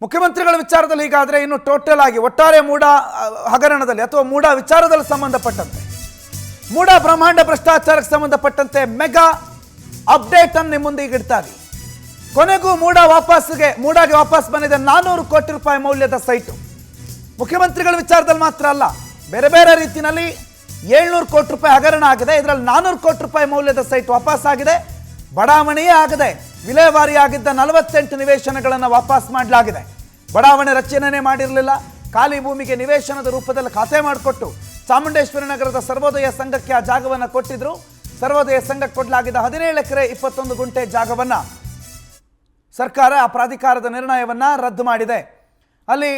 ಮುಖ್ಯಮಂತ್ರಿಗಳ ವಿಚಾರದಲ್ಲಿ ಹೀಗಾದರೆ ಇನ್ನು ಟೋಟಲ್ ಆಗಿ ಒಟ್ಟಾರೆ ಮೂಡ ಹಗರಣದಲ್ಲಿ ಅಥವಾ ಮೂಡ ವಿಚಾರದಲ್ಲಿ ಸಂಬಂಧಪಟ್ಟಂತೆ ಮೂಡ ಬ್ರಹ್ಮಾಂಡ ಭ್ರಷ್ಟಾಚಾರಕ್ಕೆ ಸಂಬಂಧಪಟ್ಟಂತೆ ಮೆಗಾ ಅಪ್ಡೇಟ್ ಅನ್ನು ನಿಮ್ಮ ಮುಂದೆ ಇಡ್ತಾರೆ. ಕೊನೆಗೂ ಮೂಡಾಗೆ ವಾಪಸ್ ಬಂದಿದೆ 400 ಕೋಟಿ ರೂಪಾಯಿ ಮೌಲ್ಯದ ಸೈಟು. ಮುಖ್ಯಮಂತ್ರಿಗಳ ವಿಚಾರದಲ್ಲಿ ಮಾತ್ರ ಅಲ್ಲ, ಬೇರೆ ಬೇರೆ ರೀತಿಯಲ್ಲಿ 700 ಕೋಟಿ ರೂಪಾಯಿ ಹಗರಣ ಆಗಿದೆ. ಇದರಲ್ಲಿ 400 ಕೋಟಿ ರೂಪಾಯಿ ಮೌಲ್ಯದ ಸೈಟ್ ವಾಪಸ್ ಆಗಿದೆ. ಬಡಾವಣೆಯೇ ಆಗದೆ ವಿಲೇವಾರಿಯಾಗಿದ್ದ 48 ನಿವೇಶನಗಳನ್ನು ವಾಪಸ್ ಮಾಡಲಾಗಿದೆ. ಬಡಾವಣೆ ರಚನೆ ಮಾಡಿರಲಿಲ್ಲ, ಖಾಲಿ ಭೂಮಿಗೆ ನಿವೇಶನದ ರೂಪದಲ್ಲಿ ಖಾತೆ ಮಾಡಿಕೊಟ್ಟು ಚಾಮುಂಡೇಶ್ವರಿ ನಗರದ ಸರ್ವೋದಯ ಸಂಘಕ್ಕೆ ಆ ಜಾಗವನ್ನು ಕೊಟ್ಟಿದ್ರು. ಸರ್ವೋದಯ ಸಂಘಕ್ಕೆ ಕೊಡಲಾಗಿದ್ದ 17 ಎಕರೆ 21 ಗುಂಟೆ ಜಾಗವನ್ನು ಸರ್ಕಾರ ಆ ಪ್ರಾಧಿಕಾರದ ನಿರ್ಣಯವನ್ನು ರದ್ದು ಮಾಡಿದೆ. ಅಲ್ಲಿ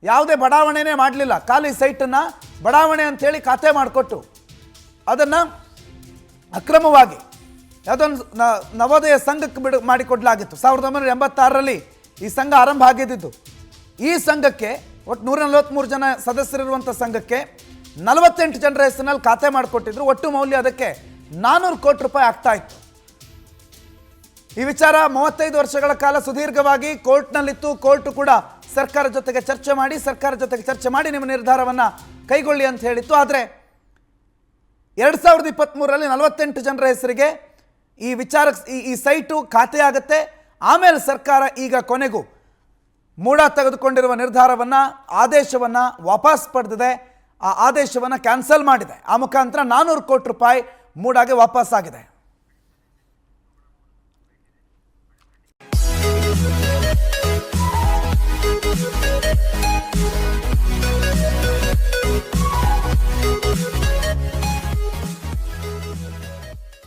ಯಾವುದೇ ಬಡಾವಣೆನೇ ಮಾಡಲಿಲ್ಲ, ಖಾಲಿ ಸೈಟನ್ನು ಬಡಾವಣೆ ಅಂತೇಳಿ ಖಾತೆ ಮಾಡಿಕೊಟ್ಟು ಅದನ್ನು ಅಕ್ರಮವಾಗಿ ಯಾವುದೊಂದು ನವೋದಯ ಸಂಘಕ್ಕೆ ಮಾಡಿಕೊಡಲಾಗಿತ್ತು. 1986ರಲ್ಲಿ ಈ ಸಂಘ ಆರಂಭ ಆಗಿದ್ದು. ಈ ಸಂಘಕ್ಕೆ ಒಟ್ಟು 143 ಜನ ಸದಸ್ಯರಿರುವಂಥ ಸಂಘಕ್ಕೆ 48 ಜನರ ಹೆಸರಿನಲ್ಲಿ ಖಾತೆ ಮಾಡಿಕೊಟ್ಟಿದ್ರು. ಒಟ್ಟು ಮೌಲ್ಯ ಅದಕ್ಕೆ 400 ಕೋಟಿ ರೂಪಾಯಿ ಆಗ್ತಾ ಇತ್ತು. ಈ ವಿಚಾರ 35 ವರ್ಷಗಳ ಕಾಲ ಸುದೀರ್ಘವಾಗಿ ಕೋರ್ಟ್ನಲ್ಲಿತ್ತು. ಕೋರ್ಟ್ ಕೂಡ ಸರ್ಕಾರದ ಜೊತೆಗೆ ಚರ್ಚೆ ಮಾಡಿ ನಿಮ್ಮ ನಿರ್ಧಾರವನ್ನು ಕೈಗೊಳ್ಳಿ ಅಂತ ಹೇಳಿತ್ತು. ಆದರೆ 2023ರಲ್ಲಿ 48 ಜನರ ಹೆಸರಿಗೆ ಈ ವಿಚಾರಕ್ಕೆ ಈ ಸೈಟು ಖಾತೆ ಆಗುತ್ತೆ. ಆಮೇಲೆ ಸರ್ಕಾರ ಈಗ ಕೊನೆಗೂ ಮೂಡ ತೆಗೆದುಕೊಂಡಿರುವ ನಿರ್ಧಾರವನ್ನು ಆದೇಶವನ್ನು ವಾಪಸ್ ಪಡೆದಿದೆ. ಆ ಆದೇಶವನ್ನು ಕ್ಯಾನ್ಸಲ್ ಮಾಡಿದೆ. ಆ ಮುಖಾಂತರ 400 ಕೋಟಿ ರೂಪಾಯಿ ಮೂಡಾಗೆ ವಾಪಸ್ ಆಗಿದೆ.